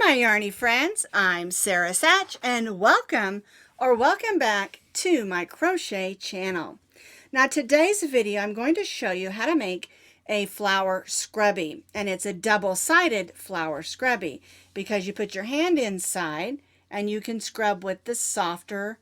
my yarny friends, I'm Sara Sach and welcome back to my crochet channel. Now today's video I'm going to show you how to make a flower scrubby, and it's a double-sided flower scrubby because you put your hand inside and you can scrub with the softer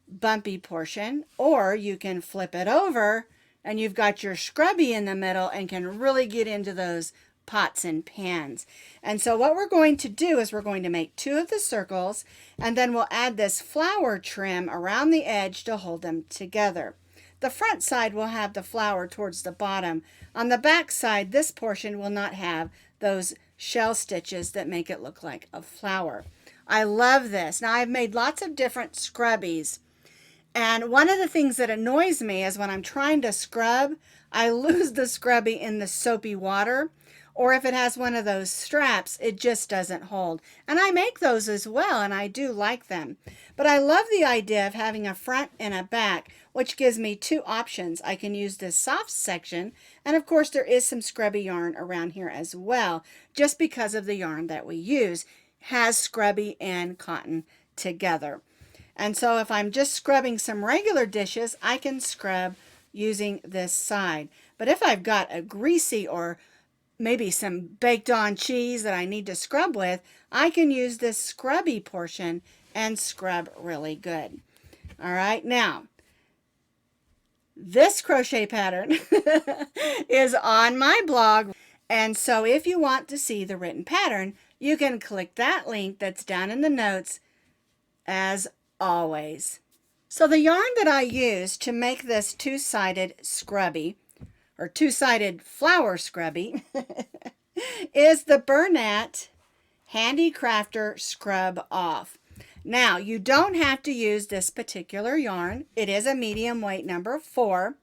bumpy portion, or you can flip it over and you've got your scrubby in the middle and can really get into those pots and pans. And so what we're going to do is we're going to make two of the circles, and then we'll add this flower trim around the edge to hold them together. The front side will have the flower towards the bottom. On the back side, this portion will not have those shell stitches that make it look like a flower. I love this. Now I've made lots of different scrubbies, and one of the things that annoys me is when I'm trying to scrub, I lose the scrubby in the soapy water, or if it has one of those straps, it just doesn't hold. And I make those as well, and I do like them. But I love the idea of having a front and a back, which gives me two options. I can use this soft section, and of course there is some scrubby yarn around here as well, just because of the yarn that we use has scrubby and cotton together. And so if I'm just scrubbing some regular dishes, I can scrub using this side. But if I've got a greasy or maybe some baked on cheese that I need to scrub with, I can use this scrubby portion and scrub really good. All right, now this crochet pattern is on my blog, and so if you want to see the written pattern, you can click that link that's down in the notes as always. So the yarn that I use to make this two-sided scrubby, or two-sided flower scrubby, is the Bernat Handy Crafter Scrub Off. Now, you don't have to use this particular yarn. It is a medium weight number 4,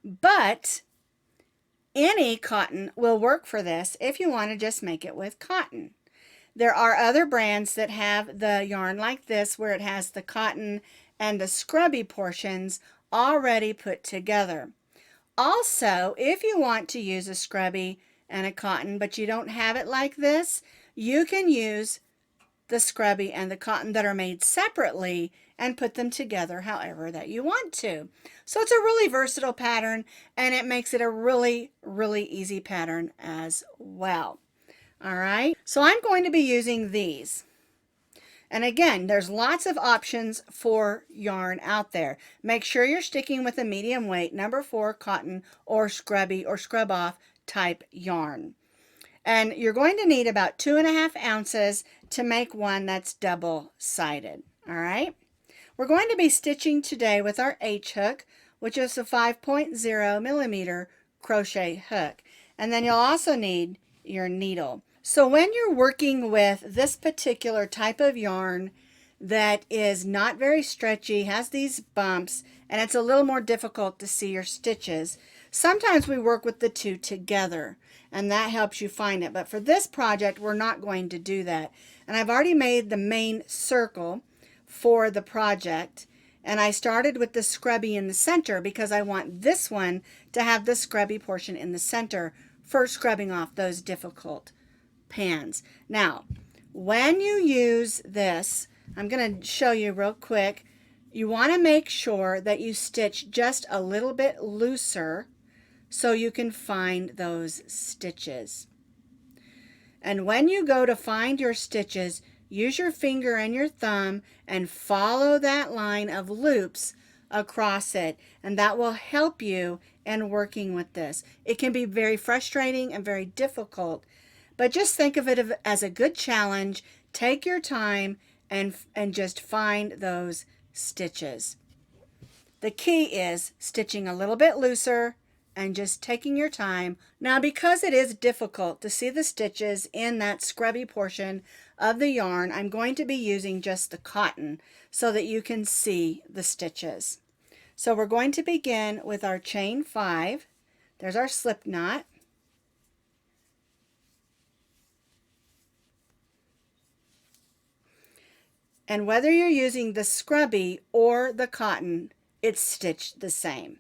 but any cotton will work for this if you want to just make it with cotton. There are other brands that have the yarn like this, where it has the cotton and the scrubby portions already put together. Also, if you want to use a scrubby and a cotton, but you don't have it like this, you can use the scrubby and the cotton that are made separately and put them together however that you want to. So it's a really versatile pattern, and it makes it a really, really easy pattern as well. All right, so I'm going to be using these. And again, there's lots of options for yarn out there. Make sure you're sticking with a medium weight number 4 cotton or scrubby or scrub off type yarn. And you're going to need about 2.5 ounces to make one that's double-sided. All right, we're going to be stitching today with our H hook, which is a 5.0 millimeter crochet hook. And then you'll also need your needle. So when you're working with this particular type of yarn that is not very stretchy, has these bumps, and it's a little more difficult to see your stitches, sometimes we work with the two together, and that helps you find it. But for this project, we're not going to do that. And I've already made the main circle for the project, and I started with the scrubby in the center because I want this one to have the scrubby portion in the center for scrubbing off those difficult pans. Now, when you use this, I'm going to show you real quick. You want to make sure that you stitch just a little bit looser so you can find those stitches. And when you go to find your stitches, use your finger and your thumb and follow that line of loops across it, and that will help you in working with this. It can be very frustrating and very difficult, but just think of it as a good challenge. Take your time and just find those stitches. The key is stitching a little bit looser and just taking your time. Now, because it is difficult to see the stitches in that scrubby portion of the yarn, I'm going to be using just the cotton so that you can see the stitches. So we're going to begin with our chain 5. There's our slip knot. And whether you're using the scrubby or the cotton, it's stitched the same.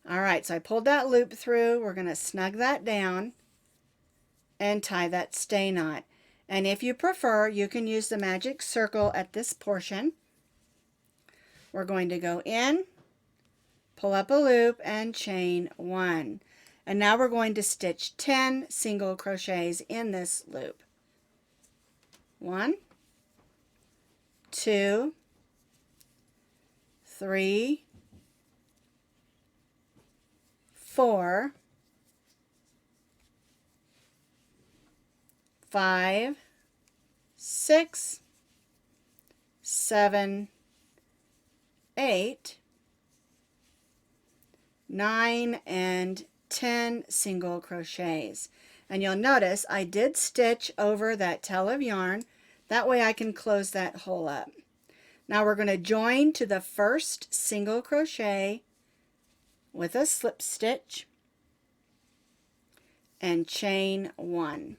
All right, so I pulled that loop through. We're going to snug that down and tie that stay knot. And if you prefer, you can use the magic circle at this portion. We're going to go in, pull up a loop, and chain 1. And now we're going to stitch 10 single crochets in this loop. 1, 2, 3, 4, 5, 6, 7, 8, 9, and 10 single crochets. And you'll notice I did stitch over that tail of yarn. That way I can close that hole up. Now we're going to join to the first single crochet with a slip stitch and chain 1.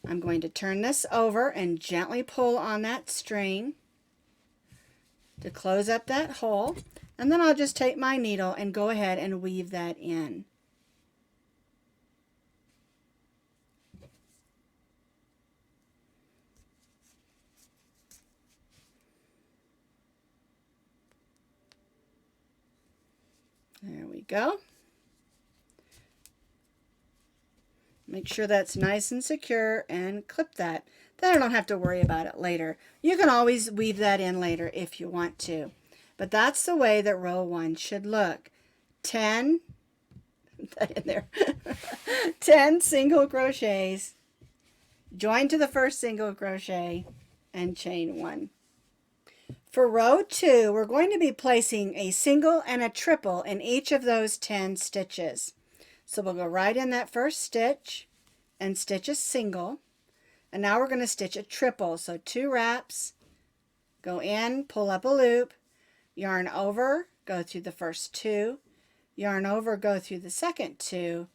I'm going to turn this over and gently pull on that string to close up that hole, and then I'll just take my needle and go ahead and weave that in. There we go. Make sure that's nice and secure and clip that. Then I don't have to worry about it later. You can always weave that in later if you want to. But that's the way that row 1 should look. 10, that in there, 10 single crochets, join to the first single crochet, and chain 1. For row 2, we're going to be placing a single and a triple in each of those 10 stitches. So we'll go right in that first stitch and stitch a single. And now we're going to stitch a triple. So 2 wraps, go in, pull up a loop, yarn over, go through the first 2, yarn over, go through the second 2,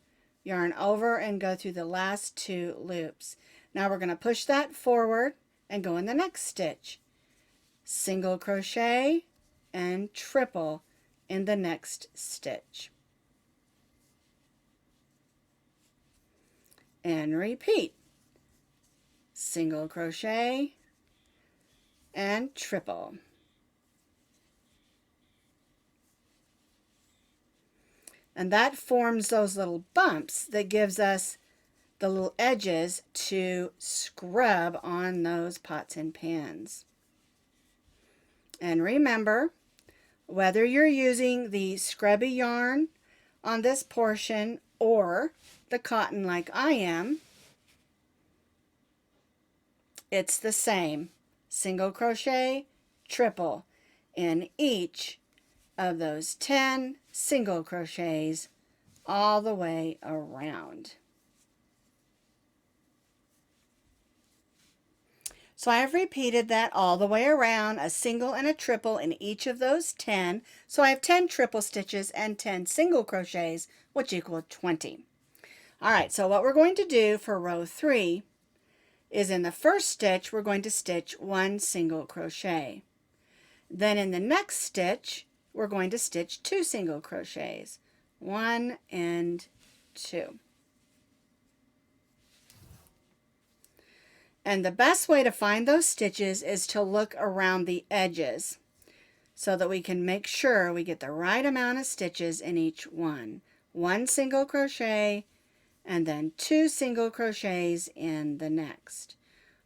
yarn over, and go through the last 2 loops. Now we're going to push that forward and go in the next stitch. Single crochet and triple in the next stitch. And repeat. Single crochet and triple. And that forms those little bumps that gives us the little edges to scrub on those pots and pans. And remember, whether you're using the scrubby yarn on this portion or the cotton like I am, it's the same. Single crochet, triple in each of those 10 single crochets all the way around. So I have repeated that all the way around, a single and a triple in each of those 10. So I have 10 triple stitches and 10 single crochets, which equal 20. All right, so what we're going to do for row 3 is in the first stitch, we're going to stitch 1 single crochet. Then in the next stitch, we're going to stitch 2 single crochets, 1 and 2. And the best way to find those stitches is to look around the edges so that we can make sure we get the right amount of stitches in each one. 1 single crochet and then 2 single crochets in the next.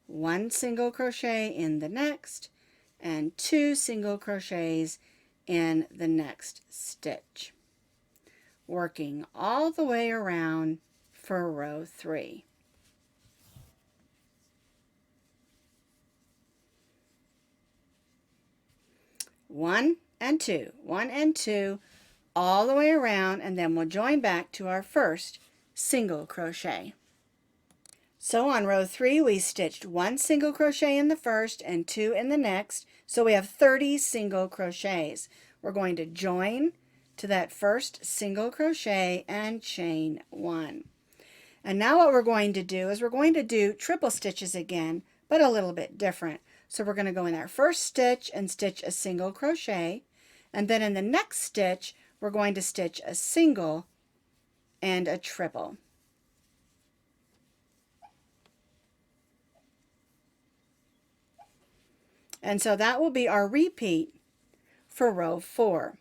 1 single crochet in the next and 2 single crochets in the next stitch. Working all the way around for row 3. 1 and 2, 1 and 2 all the way around, and then we'll join back to our first single crochet. So on row 3 we stitched 1 single crochet in the first and 2 in the next, so we have 30 single crochets. We're going to join to that first single crochet and chain 1. And now what we're going to do is we're going to do triple stitches again, but a little bit different. So we're going to go in our first stitch and stitch a single crochet, and then in the next stitch we're going to stitch a single and a triple. And so that will be our repeat for row 4.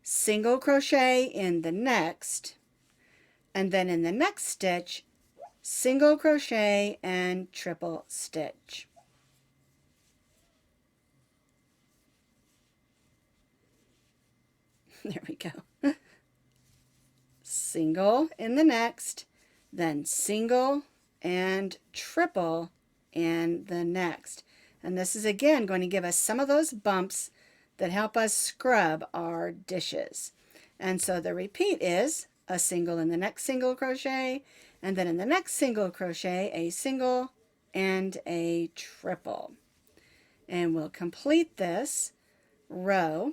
Single crochet in the next, and then in the next stitch, single crochet and triple stitch. There we go. Single in the next, then single and triple in the next. And this is again going to give us some of those bumps that help us scrub our dishes. And so the repeat is a single in the next single crochet, and then in the next single crochet, a single and a triple. And we'll complete this row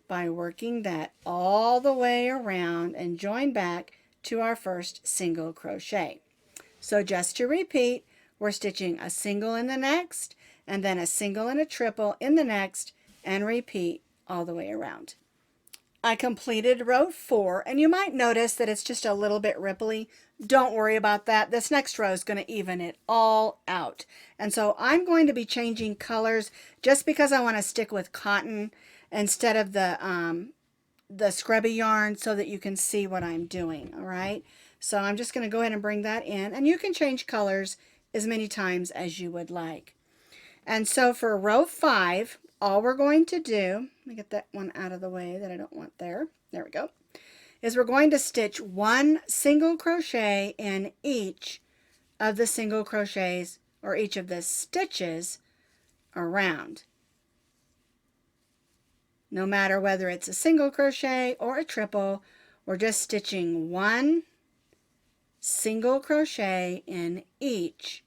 by working that all the way around and join back to our first single crochet. So just to repeat, we're stitching a single in the next, and then a single and a triple in the next, and repeat all the way around. I completed row 4, and you might notice that it's just a little bit ripply. Don't worry about that. This next row is going to even it all out. And so I'm going to be changing colors just because I want to stick with cotton instead of the scrubby yarn so that you can see what I'm doing, all right? So I'm just going to go ahead and bring that in, and you can change colors as many times as you would like. And so for row 5, all we're going to do, let me get that one out of the way that I don't want there. There we go. Is we're going to stitch 1 single crochet in each of the single crochets or each of the stitches around. No matter whether it's a single crochet or a triple, we're just stitching 1 single crochet in each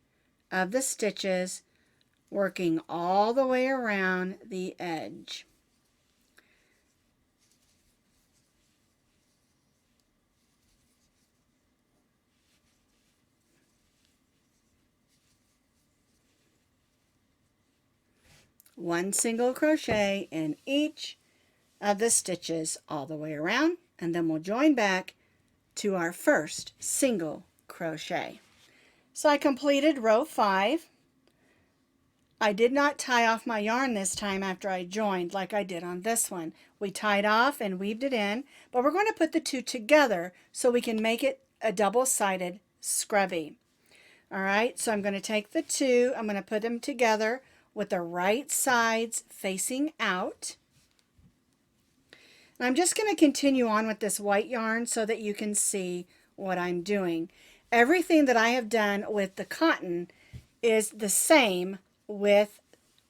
of the stitches, working all the way around the edge. One single crochet in each of the stitches all the way around, and then we'll join back to our first single crochet. So I completed row 5. I did not tie off my yarn this time after I joined like I did on this one. We tied off and weaved it in, but we're going to put the two together so we can make it a double-sided scrubby. All right, so I'm going to take the two, I'm going to put them together with the right sides facing out. And I'm just going to continue on with this white yarn so that you can see what I'm doing. Everything that I have done with the cotton is the same with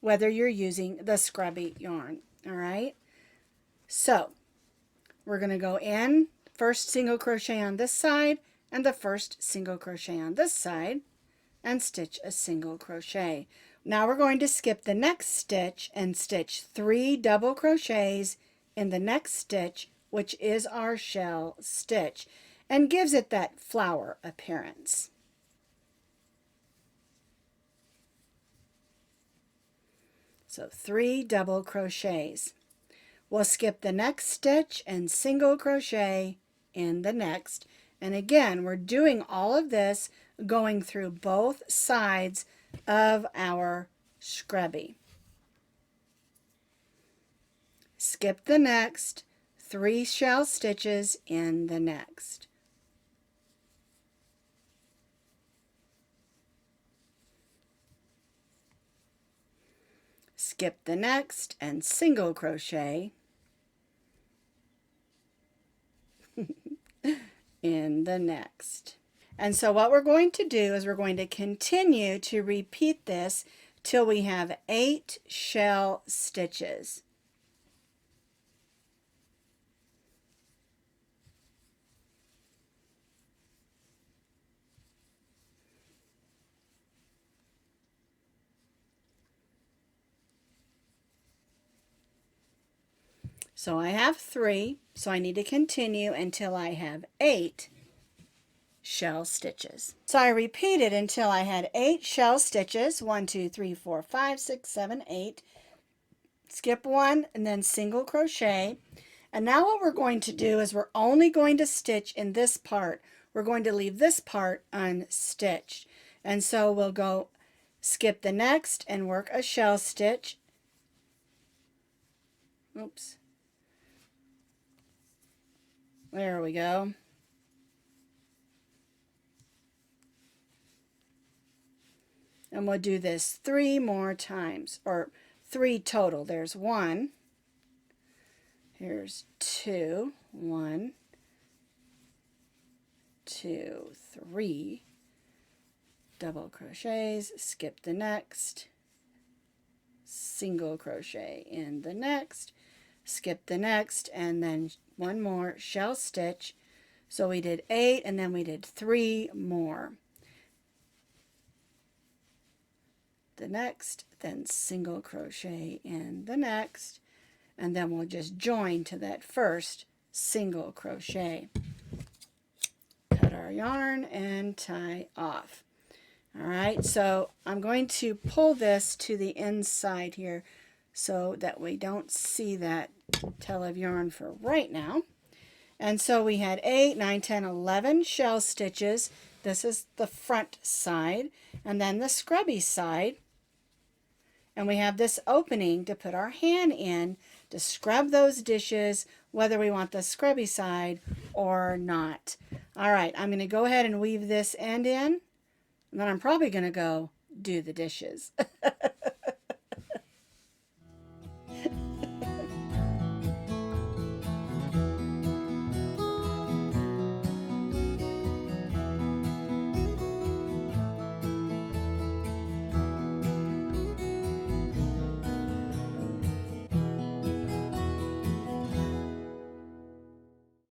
whether you're using the scrubby yarn. All right, so we're going to go in first single crochet on this side and the first single crochet on this side and stitch a single crochet. Now we're going to skip the next stitch and stitch 3 double crochets in the next stitch, which is our shell stitch, and gives it that flower appearance. So 3 double crochets. We'll skip the next stitch and single crochet in the next. And again, we're doing all of this going through both sides of our scrubby. Skip the next, 3 shell stitches in the next. Skip the next and single crochet in the next. And so what we're going to do is we're going to continue to repeat this till we have 8 shell stitches. So I have 3, so I need to continue until I have 8 shell stitches. So I repeated until I had 8 shell stitches. 1, 2, 3, 4, 5, 6, 7, 8. Skip 1 and then single crochet. And now what we're going to do is we're only going to stitch in this part. We're going to leave this part unstitched. And so we'll go skip the next and work a shell stitch. Oops. There we go. And we'll do this 3 more times, or 3 total. There's 1. Here's 2. 1, 2, 3. Double crochets, skip the next, single crochet in the next, skip the next, and then 1 more shell stitch. So we did 8, and then we did 3 more. The next, then single crochet in the next, and then we'll just join to that first single crochet. Cut our yarn and tie off. All right, so I'm going to pull this to the inside here so that we don't see that tail of yarn for right now. And so we had 8, 9, 10, 11 shell stitches. This is the front side, and then the scrubby side. And we have this opening to put our hand in to scrub those dishes, whether we want the scrubby side or not. All right, I'm going to go ahead and weave this end in, and then I'm probably going to go do the dishes.